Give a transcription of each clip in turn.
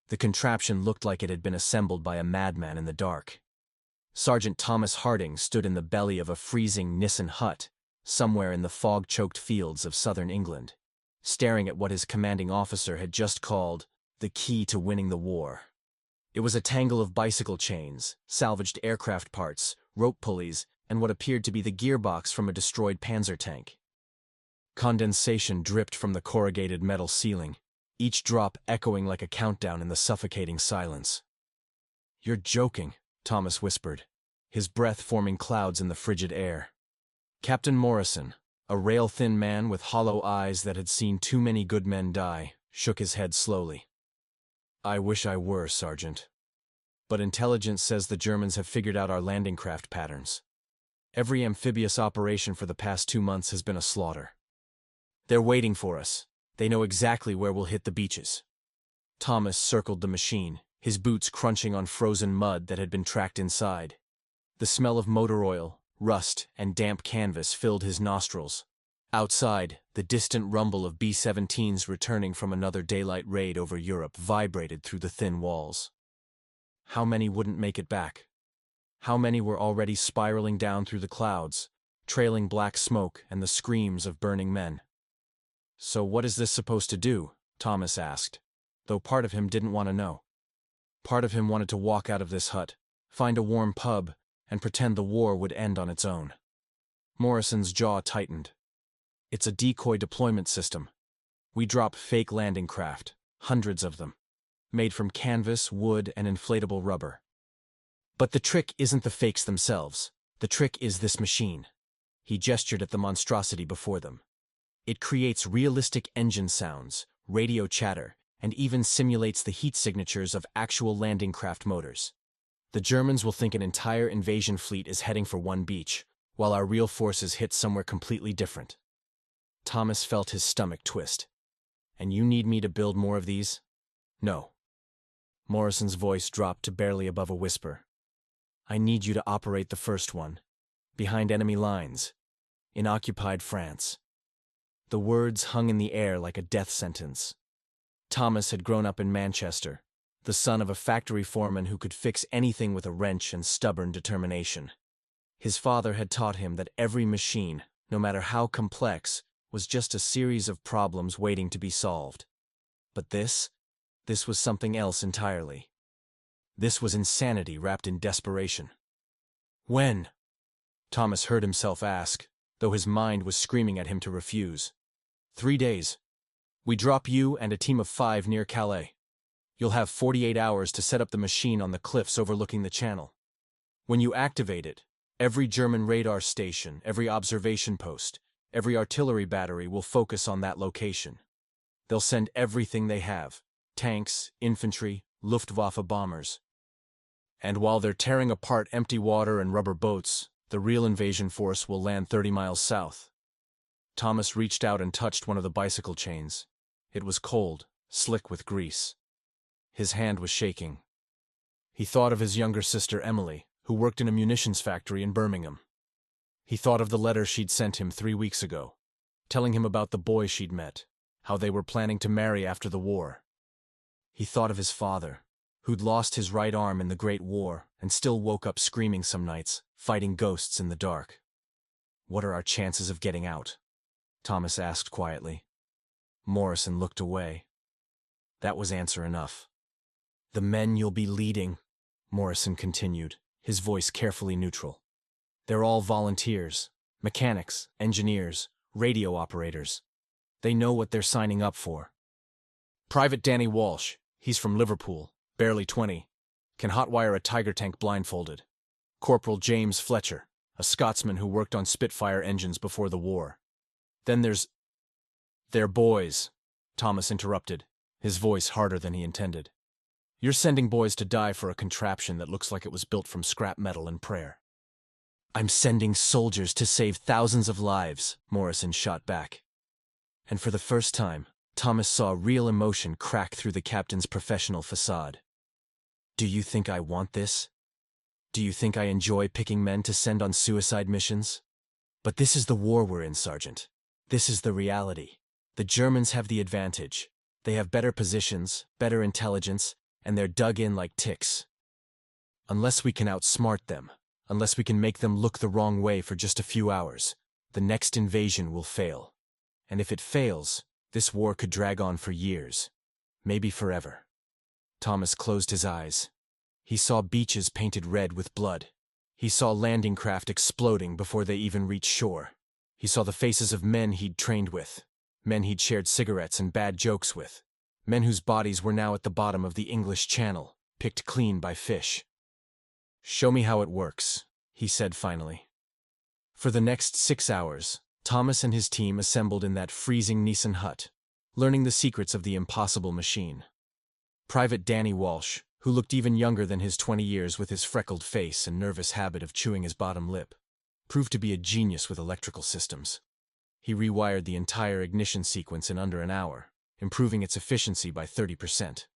The contraption looked like it had been assembled by a madman in the dark. Sergeant Thomas Harding stood in the belly of a freezing Nissen hut, somewhere in the fog-choked fields of southern England, staring at what his commanding officer had just called the key to winning the war. It was a tangle of bicycle chains, salvaged aircraft parts, rope pulleys, and what appeared to be the gearbox from a destroyed panzer tank. Condensation dripped from the corrugated metal ceiling, each drop echoing like a countdown in the suffocating silence. "You're joking," Thomas whispered, his breath forming clouds in the frigid air. Captain Morrison, a rail-thin man with hollow eyes that had seen too many good men die, shook his head slowly. "I wish I were, Sergeant. But intelligence says the Germans have figured out our landing craft patterns. Every amphibious operation for the past 2 months has been a slaughter. They're waiting for us. They know exactly where we'll hit the beaches." Thomas circled the machine, his boots crunching on frozen mud that had been tracked inside. The smell of motor oil, rust, and damp canvas filled his nostrils. Outside, the distant rumble of B-17s returning from another daylight raid over Europe vibrated through the thin walls. How many wouldn't make it back? How many were already spiraling down through the clouds, trailing black smoke and the screams of burning men? "So what is this supposed to do?" Thomas asked, though part of him didn't want to know. Part of him wanted to walk out of this hut, find a warm pub, and pretend the war would end on its own. Morrison's jaw tightened. "It's a decoy deployment system. We drop fake landing craft, hundreds of them, made from canvas, wood, and inflatable rubber. But the trick isn't the fakes themselves. The trick is this machine." He gestured at the monstrosity before them. "It creates realistic engine sounds, radio chatter, and even simulates the heat signatures of actual landing craft motors. The Germans will think an entire invasion fleet is heading for one beach, while our real forces hit somewhere completely different." Thomas felt his stomach twist. "And you need me to build more of these?" "No." Morrison's voice dropped to barely above a whisper. "I need you to operate the first one, behind enemy lines, in occupied France." The words hung in the air like a death sentence. Thomas had grown up in Manchester, the son of a factory foreman who could fix anything with a wrench and stubborn determination. His father had taught him that every machine, no matter how complex, was just a series of problems waiting to be solved. But this was something else entirely. This was insanity wrapped in desperation. "When?" Thomas heard himself ask, though his mind was screaming at him to refuse. 3 days. We drop you and a team of 5 near Calais. You'll have 48 hours to set up the machine on the cliffs overlooking the channel. When you activate it, every German radar station, every observation post, every artillery battery will focus on that location. They'll send everything they have, tanks, infantry, Luftwaffe bombers. And while they're tearing apart empty water and rubber boats, the real invasion force will land 30 miles south." Thomas reached out and touched one of the bicycle chains. It was cold, slick with grease. His hand was shaking. He thought of his younger sister Emily, who worked in a munitions factory in Birmingham. He thought of the letter she'd sent him 3 weeks ago, telling him about the boy she'd met, how they were planning to marry after the war. He thought of his father, who'd lost his right arm in the Great War and still woke up screaming some nights, fighting ghosts in the dark. "What are our chances of getting out?" Thomas asked quietly. Morrison looked away. That was answer enough. "The men you'll be leading," Morrison continued, his voice carefully neutral. "They're all volunteers, mechanics, engineers, radio operators. They know what they're signing up for. Private Danny Walsh, he's from Liverpool, barely 20, can hotwire a Tiger tank blindfolded. Corporal James Fletcher, a Scotsman who worked on Spitfire engines before the war. Then there's—" "They're boys," Thomas interrupted, his voice harder than he intended. "You're sending boys to die for a contraption that looks like it was built from scrap metal and prayer." "I'm sending soldiers to save thousands of lives," Morrison shot back. And for the first time, Thomas saw real emotion crack through the captain's professional facade. "Do you think I want this? Do you think I enjoy picking men to send on suicide missions? But this is the war we're in, Sergeant. This is the reality. The Germans have the advantage. They have better positions, better intelligence, and they're dug in like ticks. Unless we can outsmart them, unless we can make them look the wrong way for just a few hours, the next invasion will fail. And if it fails, this war could drag on for years, maybe forever. Thomas closed his eyes. He saw beaches painted red with blood. He saw landing craft exploding before they even reached shore. He saw the faces of men he'd trained with, men he'd shared cigarettes and bad jokes with, men whose bodies were now at the bottom of the English Channel, picked clean by fish. "Show me how it works," he said finally. For the next 6 hours, Thomas and his team assembled in that freezing Nissen hut, learning the secrets of the impossible machine. Private Danny Walsh, who looked even younger than his 20 years with his freckled face and nervous habit of chewing his bottom lip, proved to be a genius with electrical systems. He rewired the entire ignition sequence in under an hour, improving its efficiency by 30%.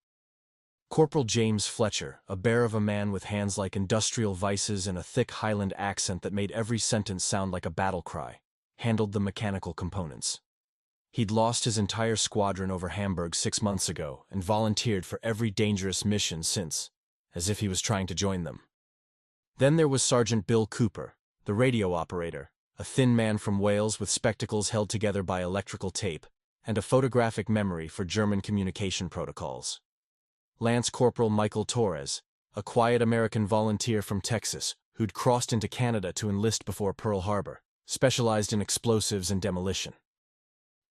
Corporal James Fletcher, a bear of a man with hands like industrial vices and a thick Highland accent that made every sentence sound like a battle cry, handled the mechanical components. He'd lost his entire squadron over Hamburg 6 months ago and volunteered for every dangerous mission since, as if he was trying to join them. Then there was Sergeant Bill Cooper, the radio operator, a thin man from Wales with spectacles held together by electrical tape, and a photographic memory for German communication protocols. Lance Corporal Michael Torres, a quiet American volunteer from Texas who'd crossed into Canada to enlist before Pearl Harbor, specialized in explosives and demolition.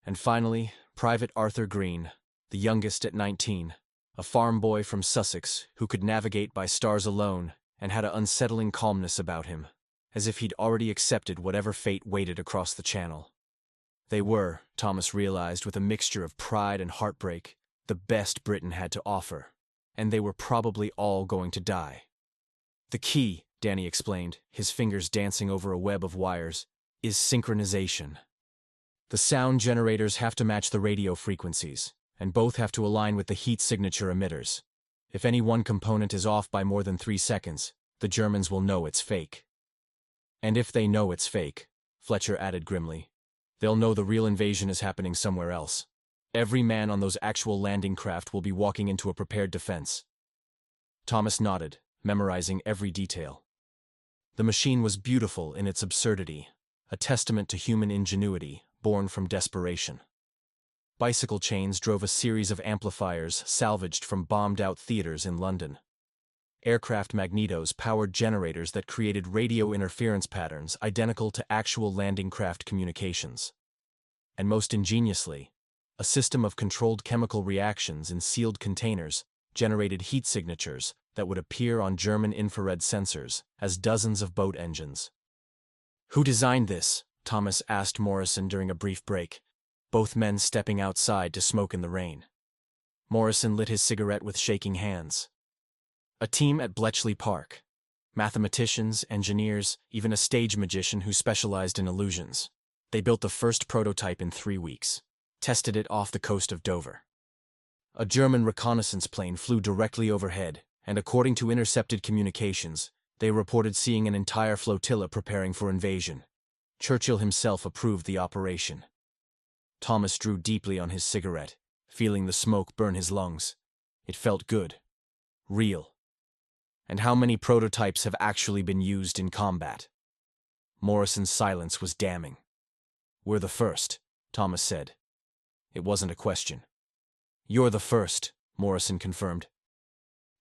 And finally, Private Arthur Green, the youngest at 19, a farm boy from Sussex who could navigate by stars alone and had an unsettling calmness about him, as if he'd already accepted whatever fate waited across the channel. They were, Thomas realized with a mixture of pride and heartbreak, the best Britain had to offer, and they were probably all going to die. "The key," Danny explained, his fingers dancing over a web of wires, "is synchronization. The sound generators have to match the radio frequencies, and both have to align with the heat signature emitters. If any one component is off by more than 3 seconds, the Germans will know it's fake. And if they know it's fake," Fletcher added grimly, "they'll know the real invasion is happening somewhere else. Every man on those actual landing craft will be walking into a prepared defense." Thomas nodded, memorizing every detail. The machine was beautiful in its absurdity, a testament to human ingenuity, born from desperation. Bicycle chains drove a series of amplifiers salvaged from bombed-out theaters in London. Aircraft magnetos powered generators that created radio interference patterns identical to actual landing craft communications. And most ingeniously, a system of controlled chemical reactions in sealed containers generated heat signatures that would appear on German infrared sensors as dozens of boat engines. "Who designed this?" Thomas asked Morrison during a brief break, both men stepping outside to smoke in the rain. Morrison lit his cigarette with shaking hands. "A team at Bletchley Park. Mathematicians, engineers, even a stage magician who specialized in illusions. They built the first prototype in 3 weeks, tested it off the coast of Dover. A German reconnaissance plane flew directly overhead, and according to intercepted communications, they reported seeing an entire flotilla preparing for invasion. Churchill himself approved the operation." Thomas drew deeply on his cigarette, feeling the smoke burn his lungs. It felt good. Real. "And how many prototypes have actually been used in combat?" Morrison's silence was damning. "We're the first," Thomas said. It wasn't a question. "You're the first," Morrison confirmed.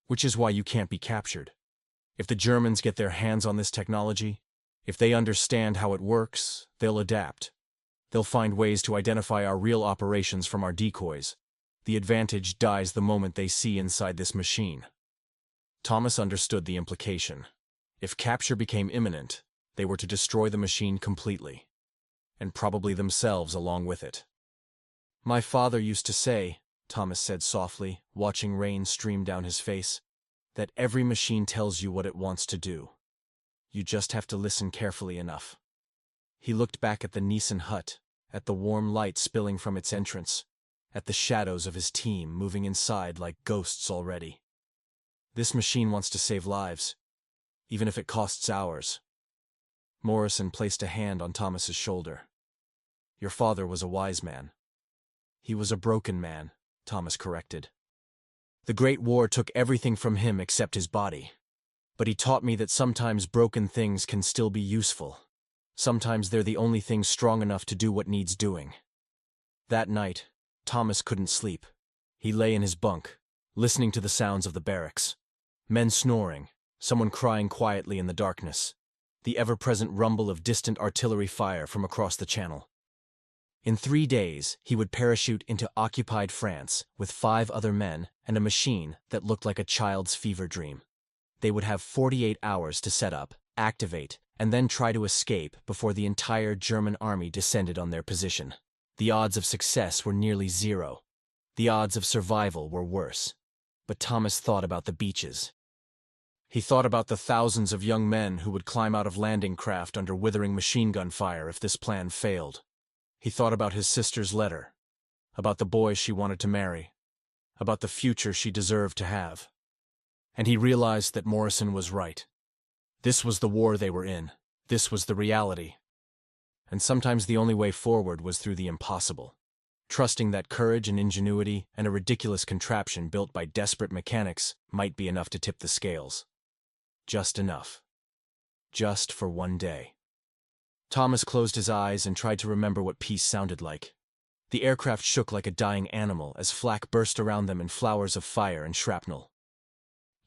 "Which is why you can't be captured. If the Germans get their hands on this technology, if they understand how it works, they'll adapt. They'll find ways to identify our real operations from our decoys. The advantage dies the moment they see inside this machine." Thomas understood the implication. If capture became imminent, they were to destroy the machine completely, and probably themselves along with it. "My father used to say," Thomas said softly, watching rain stream down his face, "that every machine tells you what it wants to do. You just have to listen carefully enough." He looked back at the Nissen hut, at the warm light spilling from its entrance, at the shadows of his team moving inside like ghosts already. "This machine wants to save lives, even if it costs ours." Morrison placed a hand on Thomas's shoulder. "Your father was a wise man." "He was a broken man," Thomas corrected. The Great War took everything from him except his body. But he taught me that sometimes broken things can still be useful. Sometimes they're the only things strong enough to do what needs doing. That night, Thomas couldn't sleep. He lay in his bunk, listening to the sounds of the barracks. Men snoring, someone crying quietly in the darkness, the ever-present rumble of distant artillery fire from across the channel. In 3 days, he would parachute into occupied France with 5 other men and a machine that looked like a child's fever dream. They would have 48 hours to set up, activate, and then try to escape before the entire German army descended on their position. The odds of success were nearly zero. The odds of survival were worse. But Thomas thought about the beaches. He thought about the thousands of young men who would climb out of landing craft under withering machine gun fire if this plan failed. He thought about his sister's letter, about the boy she wanted to marry, about the future she deserved to have. And he realized that Morrison was right. This was the war they were in. This was the reality. And sometimes the only way forward was through the impossible, trusting that courage and ingenuity and a ridiculous contraption built by desperate mechanics might be enough to tip the scales. Just enough. Just for one day. Thomas closed his eyes and tried to remember what peace sounded like. The aircraft shook like a dying animal as flak burst around them in flowers of fire and shrapnel.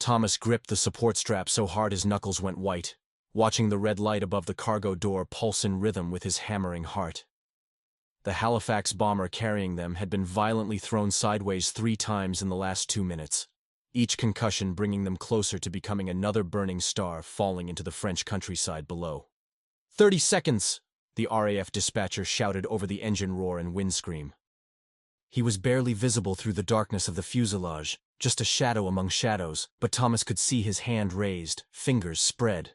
Thomas gripped the support strap so hard his knuckles went white, watching the red light above the cargo door pulse in rhythm with his hammering heart. The Halifax bomber carrying them had been violently thrown sideways 3 times in the last 2 minutes, each concussion bringing them closer to becoming another burning star falling into the French countryside below. 30 seconds, the RAF dispatcher shouted over the engine roar and wind scream. He was barely visible through the darkness of the fuselage, just a shadow among shadows, but Thomas could see his hand raised, fingers spread.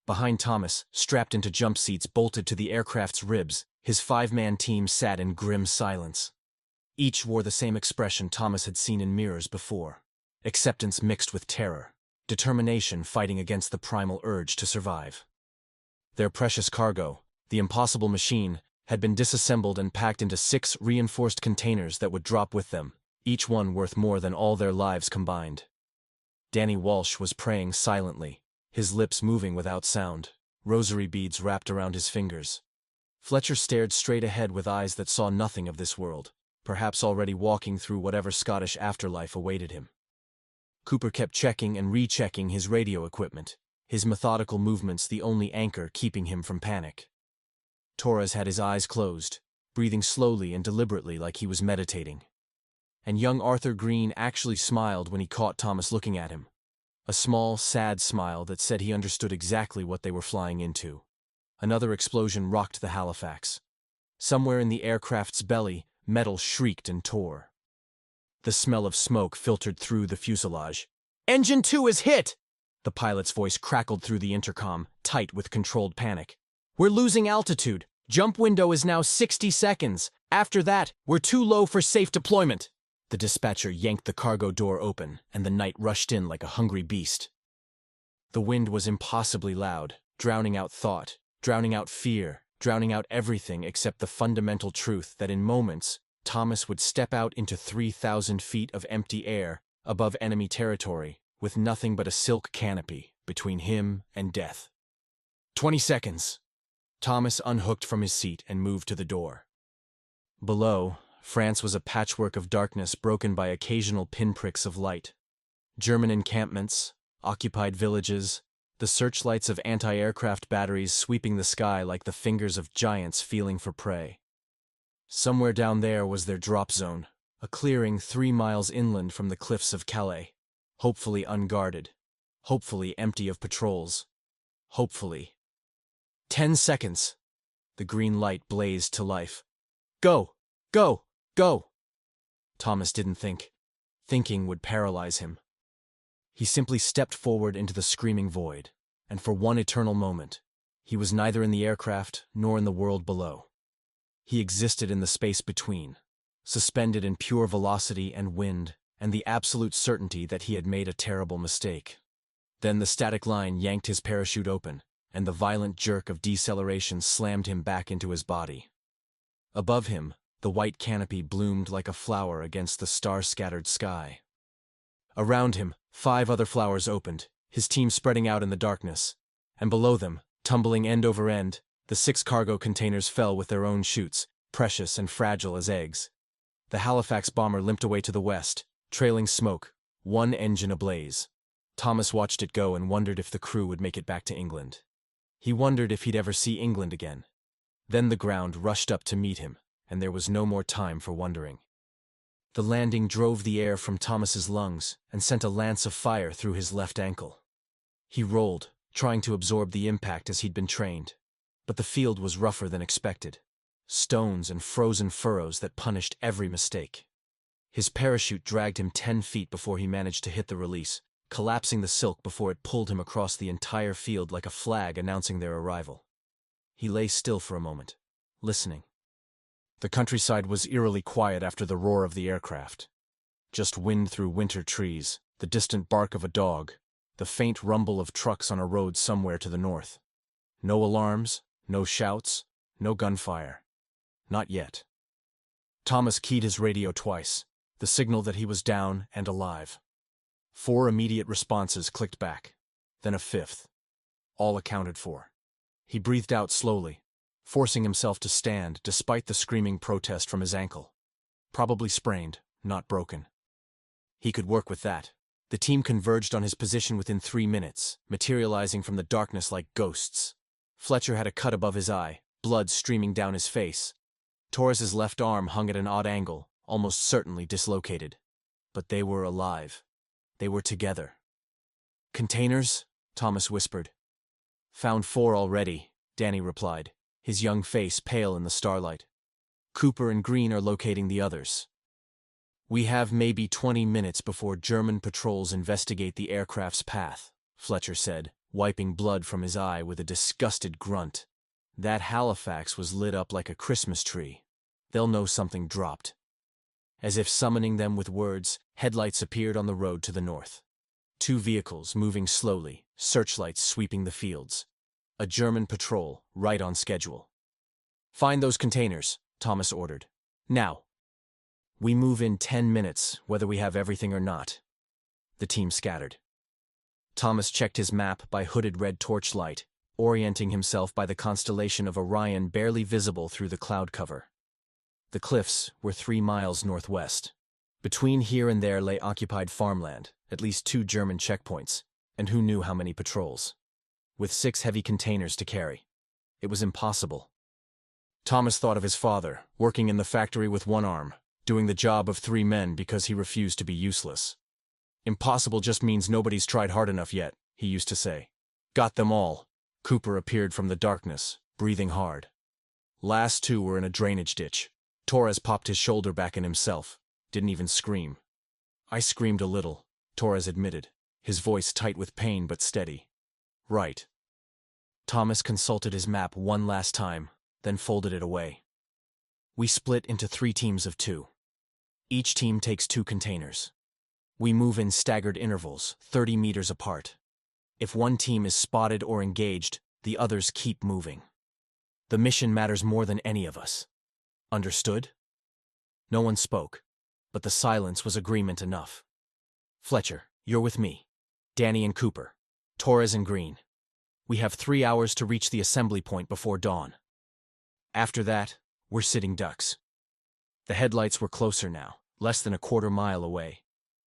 Behind Thomas, strapped into jump seats bolted to the aircraft's ribs, his 5-man team sat in grim silence. Each wore the same expression Thomas had seen in mirrors before. Acceptance mixed with terror, determination fighting against the primal urge to survive. Their precious cargo, the impossible machine, had been disassembled and packed into 6 reinforced containers that would drop with them, each one worth more than all their lives combined. Danny Walsh was praying silently, his lips moving without sound, rosary beads wrapped around his fingers. Fletcher stared straight ahead with eyes that saw nothing of this world, perhaps already walking through whatever Scottish afterlife awaited him. Cooper kept checking and rechecking his radio equipment, his methodical movements the only anchor keeping him from panic. Torres had his eyes closed, breathing slowly and deliberately like he was meditating. And young Arthur Green actually smiled when he caught Thomas looking at him. A small, sad smile that said he understood exactly what they were flying into. Another explosion rocked the Halifax. Somewhere in the aircraft's belly, metal shrieked and tore. The smell of smoke filtered through the fuselage. "Engine 2 is hit!" The pilot's voice crackled through the intercom, tight with controlled panic. "We're losing altitude. Jump window is now 60 seconds. After that, we're too low for safe deployment." The dispatcher yanked the cargo door open, and the night rushed in like a hungry beast. The wind was impossibly loud, drowning out thought, drowning out fear, drowning out everything except the fundamental truth that in moments, Thomas would step out into 3,000 feet of empty air above enemy territory, with nothing but a silk canopy between him and death. 20 seconds. Thomas unhooked from his seat and moved to the door. Below, France was a patchwork of darkness broken by occasional pinpricks of light. German encampments, occupied villages, the searchlights of anti-aircraft batteries sweeping the sky like the fingers of giants feeling for prey. Somewhere down there was their drop zone, a clearing 3 miles inland from the cliffs of Calais, hopefully unguarded, hopefully empty of patrols, hopefully. 10 seconds. The green light blazed to life. "Go! Go! Go!" Thomas didn't think. Thinking would paralyze him. He simply stepped forward into the screaming void, and for one eternal moment, he was neither in the aircraft nor in the world below. He existed in the space between, suspended in pure velocity and wind, and the absolute certainty that he had made a terrible mistake. Then the static line yanked his parachute open, and the violent jerk of deceleration slammed him back into his body. Above him, the white canopy bloomed like a flower against the star-scattered sky. Around him, 5 other flowers opened, his team spreading out in the darkness. And below them, tumbling end over end, the 6 cargo containers fell with their own chutes, precious and fragile as eggs. The Halifax bomber limped away to the west, trailing smoke, one engine ablaze. Thomas watched it go and wondered if the crew would make it back to England. He wondered if he'd ever see England again. Then the ground rushed up to meet him, and there was no more time for wondering. The landing drove the air from Thomas's lungs and sent a lance of fire through his left ankle. He rolled, trying to absorb the impact as he'd been trained. But the field was rougher than expected. Stones and frozen furrows that punished every mistake. His parachute dragged him 10 feet before he managed to hit the release, collapsing the silk before it pulled him across the entire field like a flag announcing their arrival. He lay still for a moment, listening. The countryside was eerily quiet after the roar of the aircraft. Just wind through winter trees, the distant bark of a dog, the faint rumble of trucks on a road somewhere to the north. No alarms, no shouts, no gunfire. Not yet. Thomas keyed his radio twice, the signal that he was down and alive. 4 immediate responses clicked back, then a 5th. All accounted for. He breathed out slowly, forcing himself to stand despite the screaming protest from his ankle. Probably sprained, not broken. He could work with that. The team converged on his position within 3 minutes, materializing from the darkness like ghosts. Fletcher had a cut above his eye, blood streaming down his face. Torres's left arm hung at an odd angle, almost certainly dislocated. But they were alive. They were together. "Containers?" Thomas whispered. "Found 4 already," Danny replied, his young face pale in the starlight. "Cooper and Green are locating the others. We have maybe 20 minutes before German patrols investigate the aircraft's path," Fletcher said, wiping blood from his eye with a disgusted grunt. "That Halifax was lit up like a Christmas tree. They'll know something dropped." As if summoning them with words, headlights appeared on the road to the north. 2 vehicles moving slowly, searchlights sweeping the fields. A German patrol, right on schedule. "Find those containers," Thomas ordered. "Now." "We move in 10 minutes, whether we have everything or not." The team scattered. Thomas checked his map by hooded red torchlight, orienting himself by the constellation of Orion barely visible through the cloud cover. The cliffs were 3 miles northwest. Between here and there lay occupied farmland, at least 2 German checkpoints, and who knew how many patrols. With 6 heavy containers to carry. It was impossible. Thomas thought of his father, working in the factory with 1 arm, doing the job of 3 men because he refused to be useless. "Impossible just means nobody's tried hard enough yet," he used to say. "Got them all." Cooper appeared from the darkness, breathing hard. "Last 2 were in a drainage ditch." Torres popped his shoulder back in himself, didn't even scream. "I screamed a little," Torres admitted, his voice tight with pain but steady. "Right." Thomas consulted his map one last time, then folded it away. "We split into 3 teams of 2. Each team takes 2 containers. We move in staggered intervals, 30 meters apart. If one team is spotted or engaged, the others keep moving. The mission matters more than any of us. Understood?" No one spoke, but the silence was agreement enough. "Fletcher, you're with me. Danny and Cooper. Torres and Green. We have 3 hours to reach the assembly point before dawn. After that, we're sitting ducks." The headlights were closer now, less than a quarter mile away.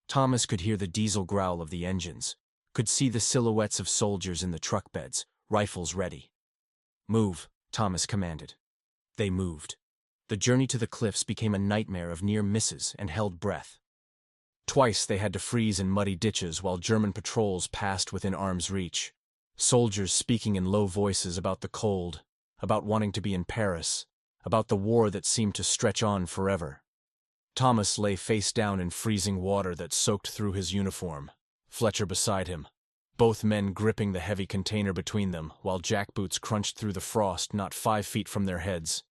Thomas could hear the diesel growl of the engines, could see the silhouettes of soldiers in the truck beds, rifles ready. "Move," Thomas commanded. They moved. The journey to the cliffs became a nightmare of near misses and held breath. Twice they had to freeze in muddy ditches while German patrols passed within arm's reach. Soldiers speaking in low voices about the cold, about wanting to be in Paris, about the war that seemed to stretch on forever. Thomas lay face down in freezing water that soaked through his uniform, Fletcher beside him, both men gripping the heavy container between them while jackboots crunched through the frost not 5 feet from their heads.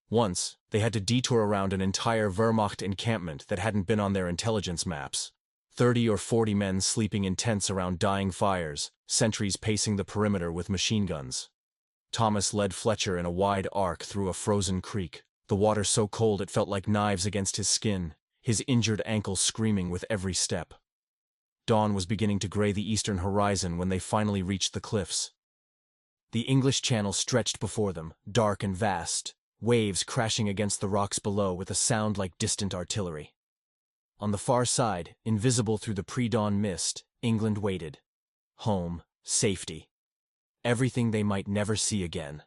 Once, they had to detour around an entire Wehrmacht encampment that hadn't been on their intelligence maps. 30 or 40 men sleeping in tents around dying fires, sentries pacing the perimeter with machine guns. Thomas led Fletcher in a wide arc through a frozen creek, the water so cold it felt like knives against his skin, his injured ankle screaming with every step. Dawn was beginning to gray the eastern horizon when they finally reached the cliffs. The English Channel stretched before them, dark and vast, waves crashing against the rocks below with a sound like distant artillery. On the far side, invisible through the pre-dawn mist, England waited. Home, safety. Everything they might never see again.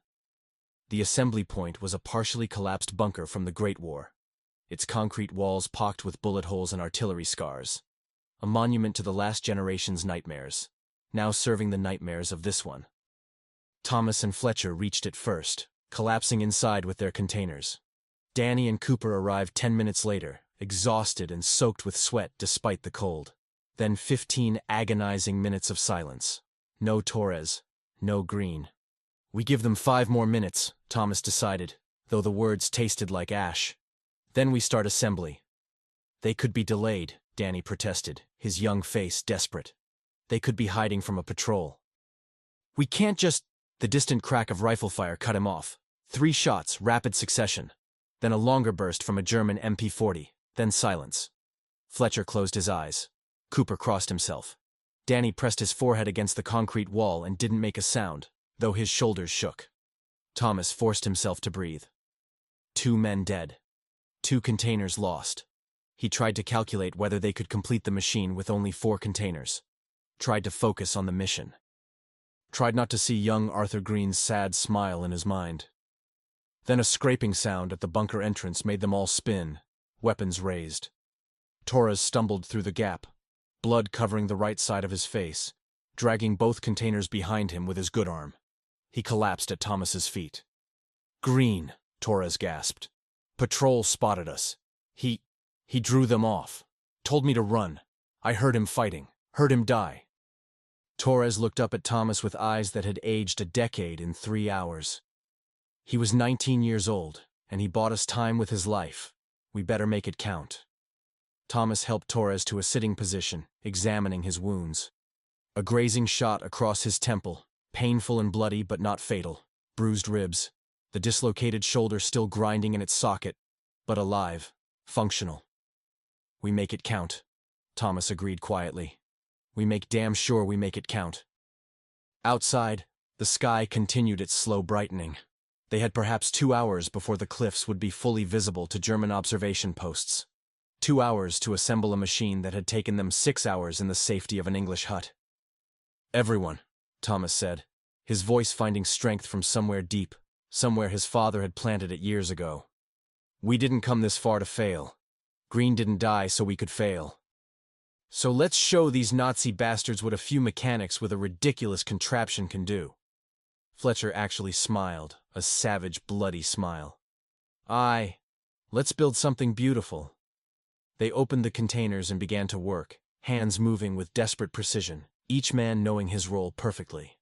The assembly point was a partially collapsed bunker from the Great War, its concrete walls pocked with bullet holes and artillery scars. A monument to the last generation's nightmares, now serving the nightmares of this one. Thomas and Fletcher reached it first, collapsing inside with their containers. Danny and Cooper arrived 10 minutes later, exhausted and soaked with sweat despite the cold. Then 15 agonizing minutes of silence. No Torres, no Green. "We give them 5 more minutes," Thomas decided, though the words tasted like ash. "Then we start assembly." "They could be delayed," Danny protested, his young face desperate. "They could be hiding from a patrol." "We can't just—" The distant crack of rifle fire cut him off. 3 shots, rapid succession. Then a longer burst from a German MP-40, then silence. Fletcher closed his eyes. Cooper crossed himself. Danny pressed his forehead against the concrete wall and didn't make a sound, though his shoulders shook. Thomas forced himself to breathe. 2 men dead. 2 containers lost. He tried to calculate whether they could complete the machine with only 4 containers. Tried to focus on the mission. Tried not to see young Arthur Green's sad smile in his mind. Then a scraping sound at the bunker entrance made them all spin, weapons raised. Torres stumbled through the gap, blood covering the right side of his face, dragging both containers behind him with his good arm. He collapsed at Thomas's feet. "Green," Torres gasped. "Patrol spotted us. He drew them off. Told me to run. I heard him fighting. Heard him die." Torres looked up at Thomas with eyes that had aged a decade in 3 hours. "He was 19 years old, and he bought us time with his life. We better make it count." Thomas helped Torres to a sitting position, examining his wounds. A grazing shot across his temple, painful and bloody but not fatal. Bruised ribs, the dislocated shoulder still grinding in its socket, but alive, functional. "We make it count," Thomas agreed quietly. "We make damn sure we make it count." Outside, the sky continued its slow brightening. They had perhaps 2 hours before the cliffs would be fully visible to German observation posts. 2 hours to assemble a machine that had taken them 6 hours in the safety of an English hut. "Everyone," Thomas said, his voice finding strength from somewhere deep, somewhere his father had planted it years ago. "We didn't come this far to fail. Green didn't die so we could fail. So let's show these Nazi bastards what a few mechanics with a ridiculous contraption can do." Fletcher actually smiled, a savage, bloody smile. "Aye, let's build something beautiful." They opened the containers and began to work, hands moving with desperate precision, each man knowing his role perfectly.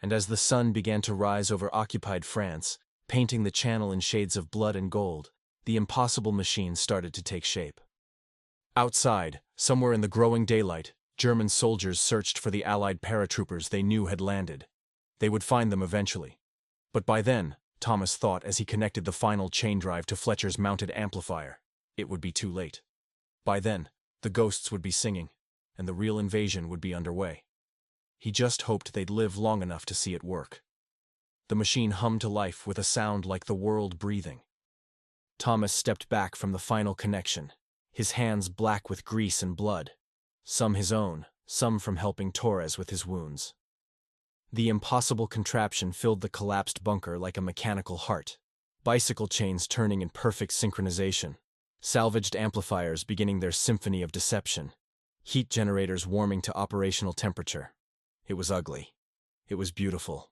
And as the sun began to rise over occupied France, painting the channel in shades of blood and gold, the impossible machine started to take shape. Outside, somewhere in the growing daylight, German soldiers searched for the Allied paratroopers they knew had landed. They would find them eventually. But by then, Thomas thought as he connected the final chain drive to Fletcher's mounted amplifier, it would be too late. By then, the ghosts would be singing, and the real invasion would be underway. He just hoped they'd live long enough to see it work. The machine hummed to life with a sound like the world breathing. Thomas stepped back from the final connection, his hands black with grease and blood, some his own, some from helping Torres with his wounds. The impossible contraption filled the collapsed bunker like a mechanical heart, bicycle chains turning in perfect synchronization, salvaged amplifiers beginning their symphony of deception, heat generators warming to operational temperature. It was ugly. It was beautiful.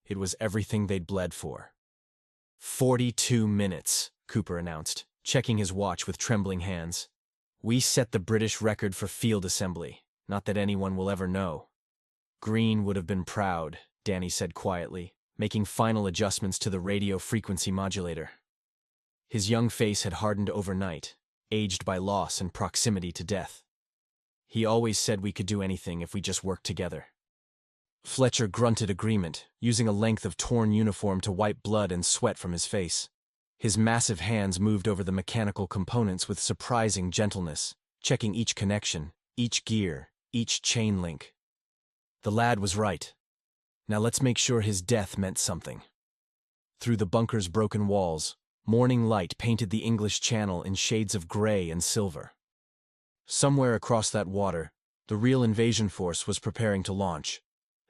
It was everything they'd bled for. 42 minutes, Cooper announced, checking his watch with trembling hands. "We set the British record for field assembly, not that anyone will ever know." "Green would have been proud," Danny said quietly, making final adjustments to the radio frequency modulator. His young face had hardened overnight, aged by loss and proximity to death. "He always said we could do anything if we just worked together." Fletcher grunted agreement, using a length of torn uniform to wipe blood and sweat from his face. His massive hands moved over the mechanical components with surprising gentleness, checking each connection, each gear, each chain link. The lad was right. Now let's make sure his death meant something. Through the bunker's broken walls, morning light painted the English Channel in shades of gray and silver. Somewhere across that water, the real invasion force was preparing to launch.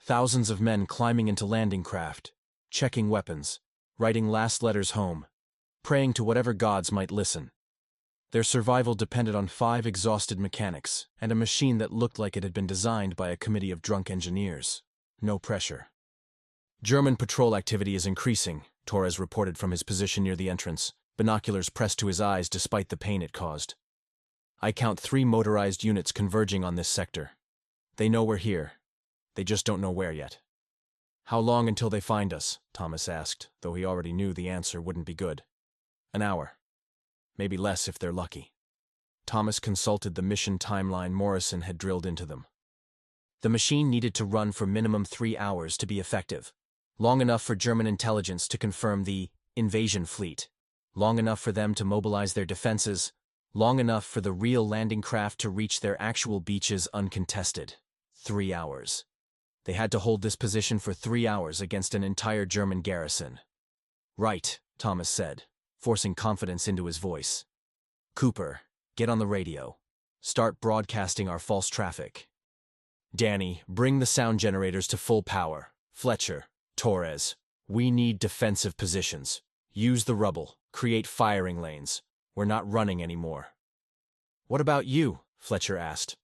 Thousands of men climbing into landing craft, checking weapons, writing last letters home, praying to whatever gods might listen. Their survival depended on 5 exhausted mechanics and a machine that looked like it had been designed by a committee of drunk engineers. No pressure. German patrol activity is increasing, Torres reported from his position near the entrance, binoculars pressed to his eyes despite the pain it caused. I count 3 motorized units converging on this sector. They know we're here. They just don't know where yet. How long until they find us? Thomas asked, though he already knew the answer wouldn't be good. An hour. Maybe less if they're lucky. Thomas consulted the mission timeline Morrison had drilled into them. The machine needed to run for minimum 3 hours to be effective. Long enough for German intelligence to confirm the invasion fleet. Long enough for them to mobilize their defenses. Long enough for the real landing craft to reach their actual beaches uncontested. 3 hours. They had to hold this position for 3 hours against an entire German garrison. Right, Thomas said, forcing confidence into his voice. Cooper, get on the radio. Start broadcasting our false traffic. Danny, bring the sound generators to full power. Fletcher, Torres, we need defensive positions. Use the rubble. Create firing lanes. We're not running anymore. What about you? Fletcher asked.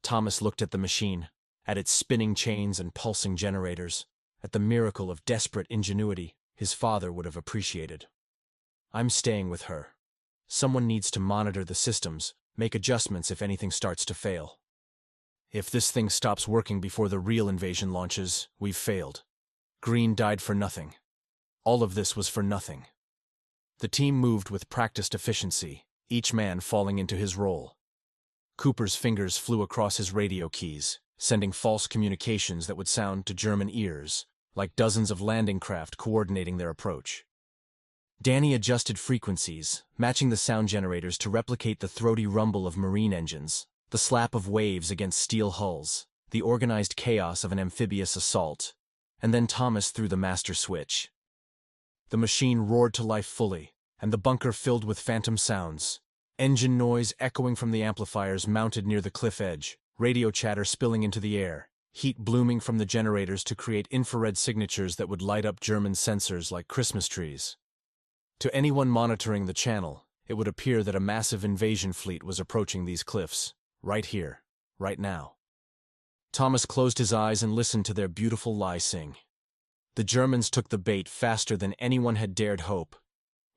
Thomas looked at the machine, at its spinning chains and pulsing generators, at the miracle of desperate ingenuity his father would have appreciated. I'm staying with her. Someone needs to monitor the systems, make adjustments if anything starts to fail. If this thing stops working before the real invasion launches, we've failed. Green died for nothing. All of this was for nothing. The team moved with practiced efficiency, each man falling into his role. Cooper's fingers flew across his radio keys, sending false communications that would sound to German ears, like dozens of landing craft coordinating their approach. Danny adjusted frequencies, matching the sound generators to replicate the throaty rumble of marine engines, the slap of waves against steel hulls, the organized chaos of an amphibious assault, and then Thomas threw the master switch. The machine roared to life fully, and the bunker filled with phantom sounds. Engine noise echoing from the amplifiers mounted near the cliff edge, radio chatter spilling into the air, heat blooming from the generators to create infrared signatures that would light up German sensors like Christmas trees. To anyone monitoring the channel, it would appear that a massive invasion fleet was approaching these cliffs, right here, right now. Thomas closed his eyes and listened to their beautiful lie sing. The Germans took the bait faster than anyone had dared hope.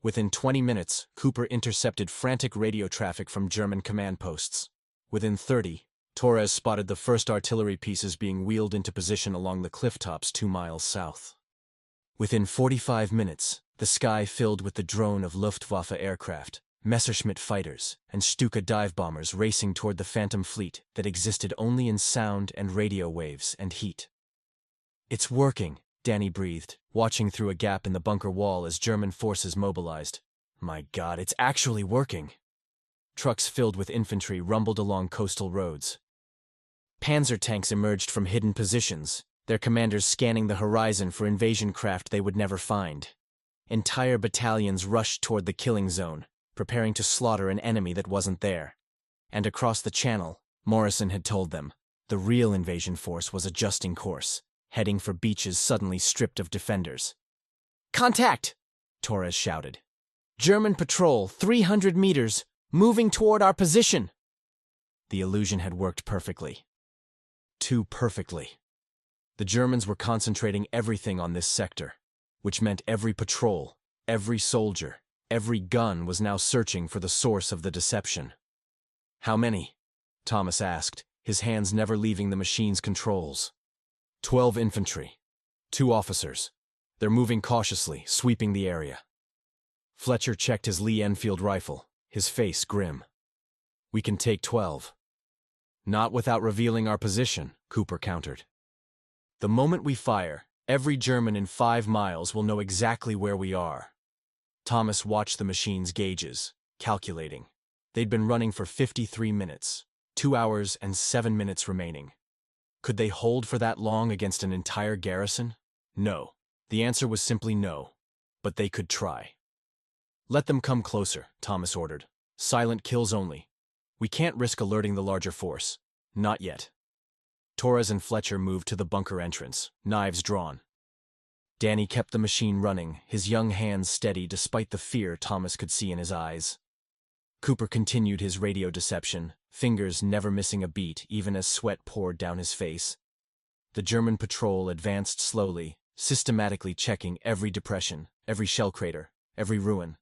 Within 20 minutes, Cooper intercepted frantic radio traffic from German command posts. Within 30, Torres spotted the first artillery pieces being wheeled into position along the cliff tops 2 miles south. Within 45 minutes, the sky filled with the drone of Luftwaffe aircraft, Messerschmitt fighters, and Stuka dive bombers racing toward the phantom fleet that existed only in sound and radio waves and heat. It's working, Danny breathed, watching through a gap in the bunker wall as German forces mobilized. My God, it's actually working. Trucks filled with infantry rumbled along coastal roads. Panzer tanks emerged from hidden positions, their commanders scanning the horizon for invasion craft they would never find. Entire battalions rushed toward the killing zone, preparing to slaughter an enemy that wasn't there. And across the channel, Morrison had told them, the real invasion force was adjusting course, heading for beaches suddenly stripped of defenders. Contact! Torres shouted. German patrol, 300 meters, moving toward our position. The illusion had worked perfectly. Too perfectly. The Germans were concentrating everything on this sector, which meant every patrol, every soldier, every gun was now searching for the source of the deception. How many? Thomas asked, his hands never leaving the machine's controls. 12 infantry. 2 officers. They're moving cautiously, sweeping the area. Fletcher checked his Lee Enfield rifle, his face grim. We can take 12. Not without revealing our position, Cooper countered. The moment we fire, every German in 5 miles will know exactly where we are. Thomas watched the machine's gauges, calculating. They'd been running for 53 minutes. 2 hours and 7 minutes remaining. Could they hold for that long against an entire garrison? No. The answer was simply no. But they could try. Let them come closer, Thomas ordered. Silent kills only. We can't risk alerting the larger force. Not yet. Torres and Fletcher moved to the bunker entrance, knives drawn. Danny kept the machine running, his young hands steady despite the fear Thomas could see in his eyes. Cooper continued his radio deception, fingers never missing a beat even as sweat poured down his face. The German patrol advanced slowly, systematically checking every depression, every shell crater, every ruin.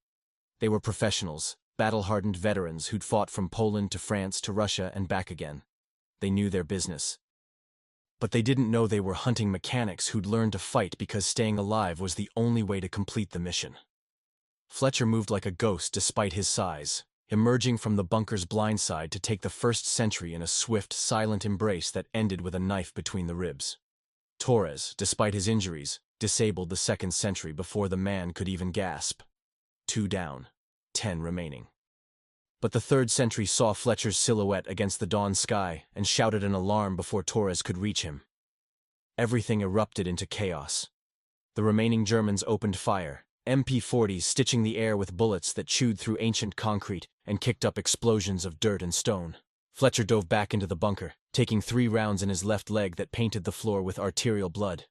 They were professionals, battle-hardened veterans who'd fought from Poland to France to Russia and back again. They knew their business. But they didn't know they were hunting mechanics who'd learned to fight because staying alive was the only way to complete the mission. Fletcher moved like a ghost despite his size, emerging from the bunker's blind side to take the first sentry in a swift, silent embrace that ended with a knife between the ribs. Torres, despite his injuries, disabled the second sentry before the man could even gasp. 2 down, 10 remaining. But the third sentry saw Fletcher's silhouette against the dawn sky and shouted an alarm before Torres could reach him. Everything erupted into chaos. The remaining Germans opened fire, MP-40s stitching the air with bullets that chewed through ancient concrete and kicked up explosions of dirt and stone. Fletcher dove back into the bunker, taking 3 rounds in his left leg that painted the floor with arterial blood.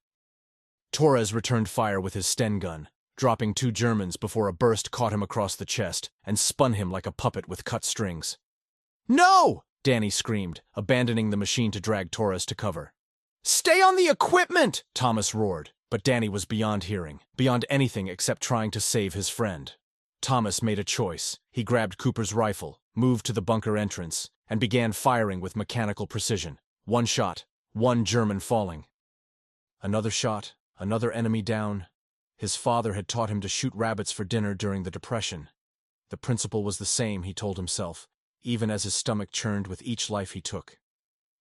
Torres returned fire with his Sten gun, dropping 2 Germans before a burst caught him across the chest and spun him like a puppet with cut strings. "No!" Danny screamed, abandoning the machine to drag Torres to cover. "Stay on the equipment!" Thomas roared, but Danny was beyond hearing, beyond anything except trying to save his friend. Thomas made a choice. He grabbed Cooper's rifle, moved to the bunker entrance, and began firing with mechanical precision. 1 shot, 1 German falling. Another shot, another enemy down. His father had taught him to shoot rabbits for dinner during the Depression. The principle was the same, he told himself, even as his stomach churned with each life he took.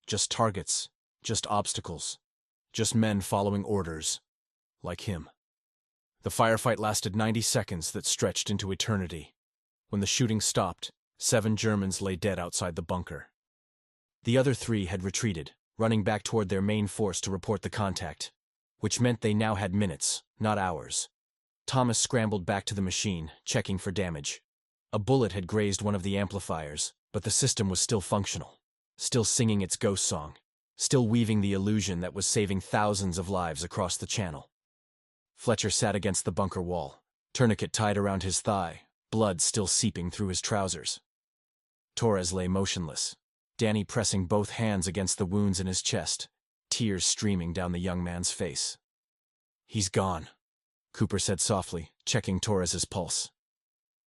Just targets, just obstacles, just men following orders, like him. The firefight lasted 90 seconds that stretched into eternity. When the shooting stopped, 7 Germans lay dead outside the bunker. The other 3 had retreated, running back toward their main force to report the contact, which meant they now had minutes, not hours. Thomas scrambled back to the machine, checking for damage. A bullet had grazed one of the amplifiers, but the system was still functional, still singing its ghost song, still weaving the illusion that was saving thousands of lives across the channel. Fletcher sat against the bunker wall, tourniquet tied around his thigh, blood still seeping through his trousers. Torres lay motionless, Danny pressing both hands against the wounds in his chest, tears streaming down the young man's face. "He's gone," Cooper said softly, checking Torres's pulse.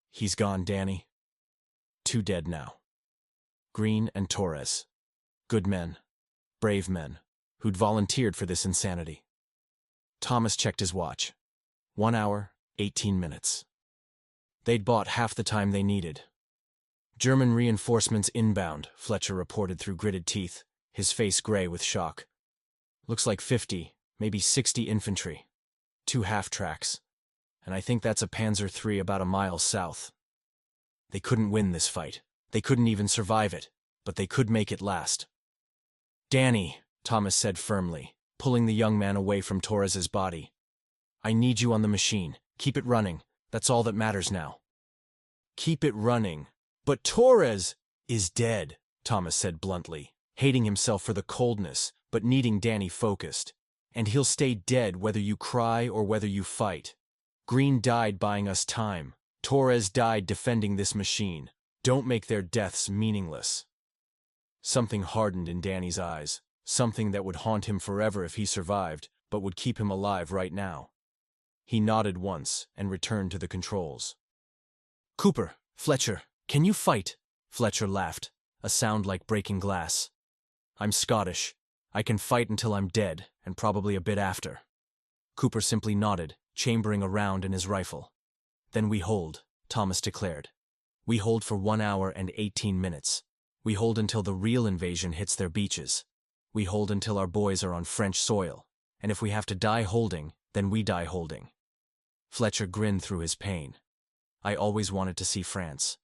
"He's gone, Danny. 2 dead now. Green and Torres. Good men, brave men, who'd volunteered for this insanity." Thomas checked his watch. 1 hour, 18 minutes. They'd bought half the time they needed. "German reinforcements inbound," Fletcher reported through gritted teeth, his face gray with shock. "Looks like 50, maybe 60 infantry. 2 half-tracks. And I think that's a Panzer III about a mile south." They couldn't win this fight. They couldn't even survive it, but they could make it last. "Danny," Thomas said firmly, pulling the young man away from Torres's body. "I need you on the machine. Keep it running. That's all that matters now." "Keep it running. But Torres is dead," Thomas said bluntly, hating himself for the coldness, but needing Danny focused. "And he'll stay dead whether you cry or whether you fight. Green died buying us time. Torres died defending this machine. Don't make their deaths meaningless." Something hardened in Danny's eyes, something that would haunt him forever if he survived, but would keep him alive right now. He nodded once and returned to the controls. "Cooper, Fletcher, can you fight?" Fletcher laughed, a sound like breaking glass. "I'm Scottish. I can fight until I'm dead, and probably a bit after." Cooper simply nodded, chambering a round in his rifle. "Then we hold," Thomas declared. "We hold for 1 hour and 18 minutes. We hold until the real invasion hits their beaches. We hold until our boys are on French soil. And if we have to die holding, then we die holding." Fletcher grinned through his pain. "I always wanted to see France."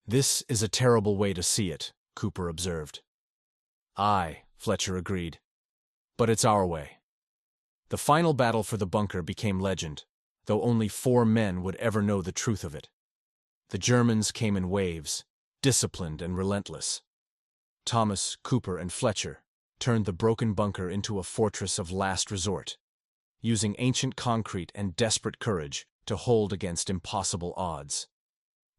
"This is a terrible way to see it," Cooper observed. Aye, Fletcher agreed. But it's our way. The final battle for the bunker became legend, though only 4 men would ever know the truth of it. The Germans came in waves, disciplined and relentless. Thomas, Cooper, and Fletcher turned the broken bunker into a fortress of last resort, using ancient concrete and desperate courage to hold against impossible odds.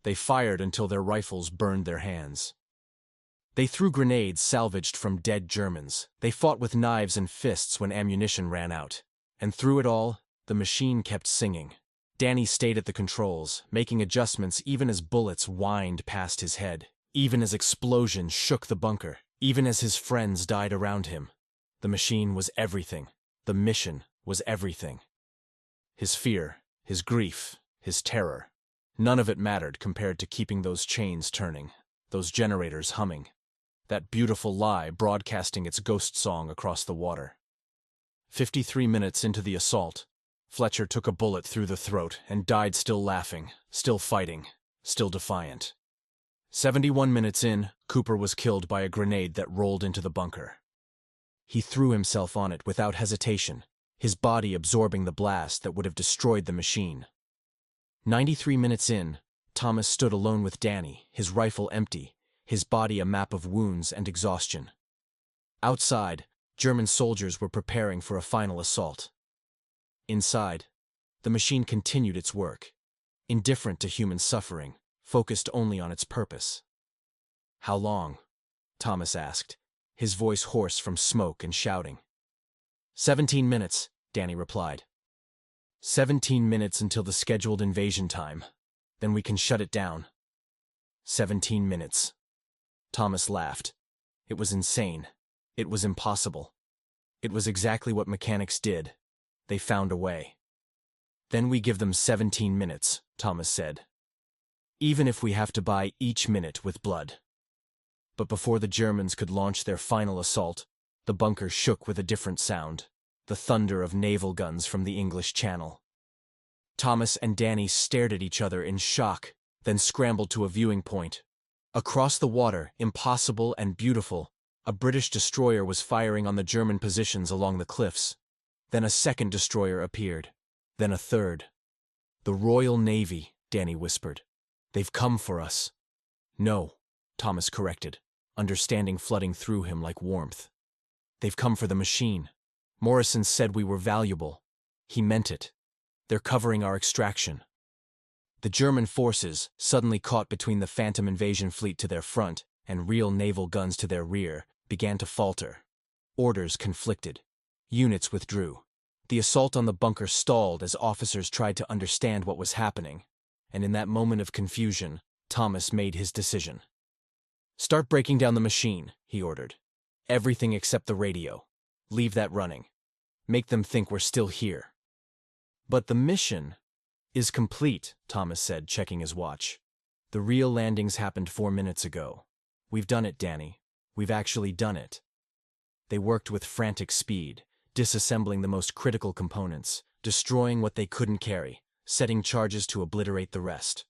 They fired until their rifles burned their hands. They threw grenades salvaged from dead Germans. They fought with knives and fists when ammunition ran out. And through it all, the machine kept singing. Danny stayed at the controls, making adjustments even as bullets whined past his head, even as explosions shook the bunker, even as his friends died around him. The machine was everything. The mission was everything. His fear, his grief, his terror. None of it mattered compared to keeping those chains turning, those generators humming. That beautiful lie broadcasting its ghost song across the water. 53 minutes into the assault, Fletcher took a bullet through the throat and died still laughing, still fighting, still defiant. 71 minutes in, Cooper was killed by a grenade that rolled into the bunker. He threw himself on it without hesitation, his body absorbing the blast that would have destroyed the machine. 93 minutes in, Thomas stood alone with Danny, his rifle empty, his body a map of wounds and exhaustion. Outside, German soldiers were preparing for a final assault. Inside, the machine continued its work, indifferent to human suffering, focused only on its purpose. How long? Thomas asked, his voice hoarse from smoke and shouting. 17 minutes, Danny replied. 17 minutes until the scheduled invasion time. Then we can shut it down. 17 minutes. Thomas laughed. It was insane. It was impossible. It was exactly what mechanics did. They found a way. Then we give them 17 minutes, Thomas said. Even if we have to buy each minute with blood. But before the Germans could launch their final assault, the bunker shook with a different sound, the thunder of naval guns from the English Channel. Thomas and Danny stared at each other in shock, then scrambled to a viewing point. Across the water, impossible and beautiful, a British destroyer was firing on the German positions along the cliffs. Then a second destroyer appeared. Then a third. The Royal Navy, Danny whispered. They've come for us. No, Thomas corrected, understanding flooding through him like warmth. They've come for the machine. Morrison said we were valuable. He meant it. They're covering our extraction. The German forces, suddenly caught between the Phantom invasion fleet to their front and real naval guns to their rear, began to falter. Orders conflicted. Units withdrew. The assault on the bunker stalled as officers tried to understand what was happening, and in that moment of confusion, Thomas made his decision. Start breaking down the machine, he ordered. Everything except the radio. Leave that running. Make them think we're still here. But the mission is complete, Thomas said, checking his watch. The real landings happened 4 minutes ago. We've done it, Danny. We've actually done it. They worked with frantic speed, disassembling the most critical components, destroying what they couldn't carry, setting charges to obliterate the rest.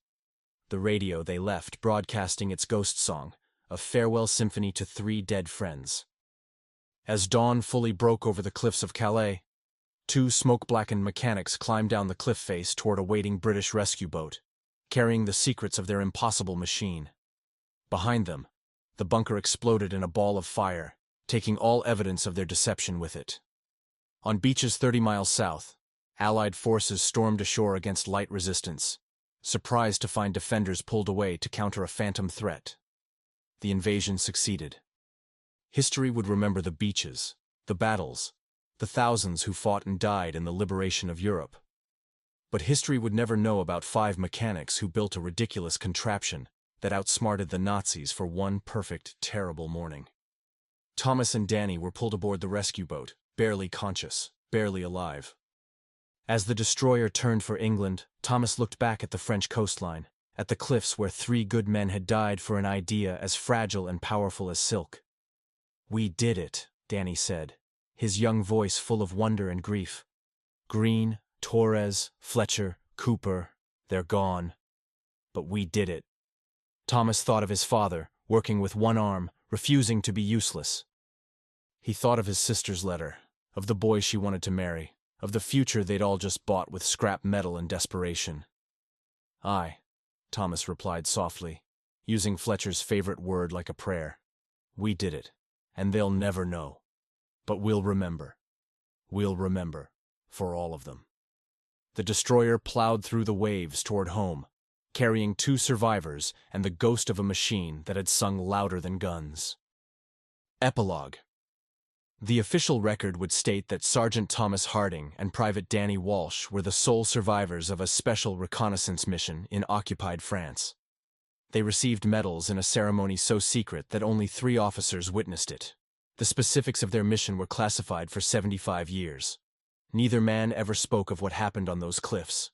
The radio they left broadcasting its ghost song, a farewell symphony to 3 dead friends. As dawn fully broke over the cliffs of Calais, 2 smoke-blackened mechanics climbed down the cliff face toward a waiting British rescue boat, carrying the secrets of their impossible machine. Behind them, the bunker exploded in a ball of fire, taking all evidence of their deception with it. On beaches 30 miles south, Allied forces stormed ashore against light resistance, surprised to find defenders pulled away to counter a phantom threat. The invasion succeeded. History would remember the beaches, the battles, the thousands who fought and died in the liberation of Europe. But history would never know about 5 mechanics who built a ridiculous contraption that outsmarted the Nazis for one perfect, terrible morning. Thomas and Danny were pulled aboard the rescue boat, barely conscious, barely alive. As the destroyer turned for England, Thomas looked back at the French coastline, at the cliffs where 3 good men had died for an idea as fragile and powerful as silk. We did it, Danny said, his young voice full of wonder and grief. Green, Torres, Fletcher, Cooper, they're gone. But we did it. Thomas thought of his father, working with one arm, refusing to be useless. He thought of his sister's letter, of the boy she wanted to marry, of the future they'd all just bought with scrap metal and desperation. "Aye," Thomas replied softly, using Fletcher's favorite word like a prayer. "We did it, and they'll never know. But we'll remember. We'll remember, for all of them." The destroyer plowed through the waves toward home, carrying 2 survivors and the ghost of a machine that had sung louder than guns. Epilogue. The official record would state that Sergeant Thomas Harding and Private Danny Walsh were the sole survivors of a special reconnaissance mission in occupied France. They received medals in a ceremony so secret that only 3 officers witnessed it. The specifics of their mission were classified for 75 years. Neither man ever spoke of what happened on those cliffs.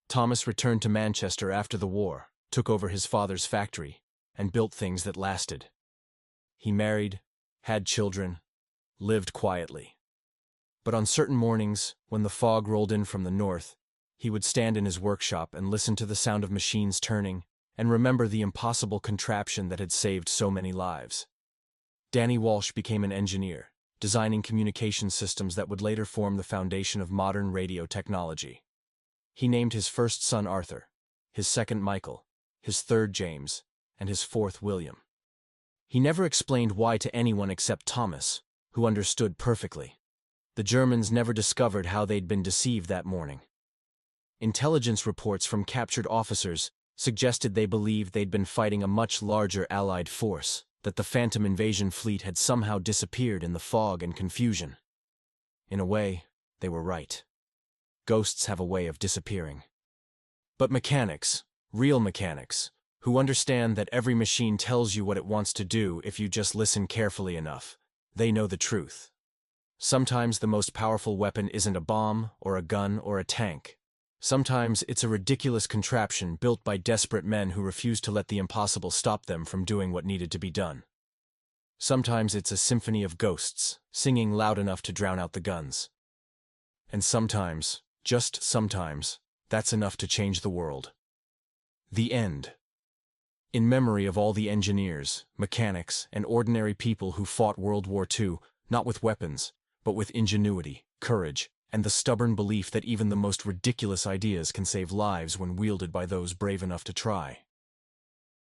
Thomas returned to Manchester after the war, took over his father's factory, and built things that lasted. He married, had children, lived quietly. But on certain mornings, when the fog rolled in from the north, he would stand in his workshop and listen to the sound of machines turning and remember the impossible contraption that had saved so many lives. Danny Walsh became an engineer, designing communication systems that would later form the foundation of modern radio technology. He named his first son Arthur, his second Michael, his third James, and his fourth William. He never explained why to anyone except Thomas, who understood perfectly. The Germans never discovered how they'd been deceived that morning. Intelligence reports from captured officers suggested they believed they'd been fighting a much larger Allied force, that the Phantom invasion fleet had somehow disappeared in the fog and confusion. In a way, they were right. Ghosts have a way of disappearing. But mechanics, real mechanics, who understand that every machine tells you what it wants to do if you just listen carefully enough, they know the truth. Sometimes the most powerful weapon isn't a bomb, or a gun, or a tank. Sometimes it's a ridiculous contraption built by desperate men who refuse to let the impossible stop them from doing what needed to be done. Sometimes it's a symphony of ghosts, singing loud enough to drown out the guns. And sometimes, just sometimes, that's enough to change the world. The end. In memory of all the engineers, mechanics, and ordinary people who fought World War II, not with weapons, but with ingenuity, courage, and the stubborn belief that even the most ridiculous ideas can save lives when wielded by those brave enough to try.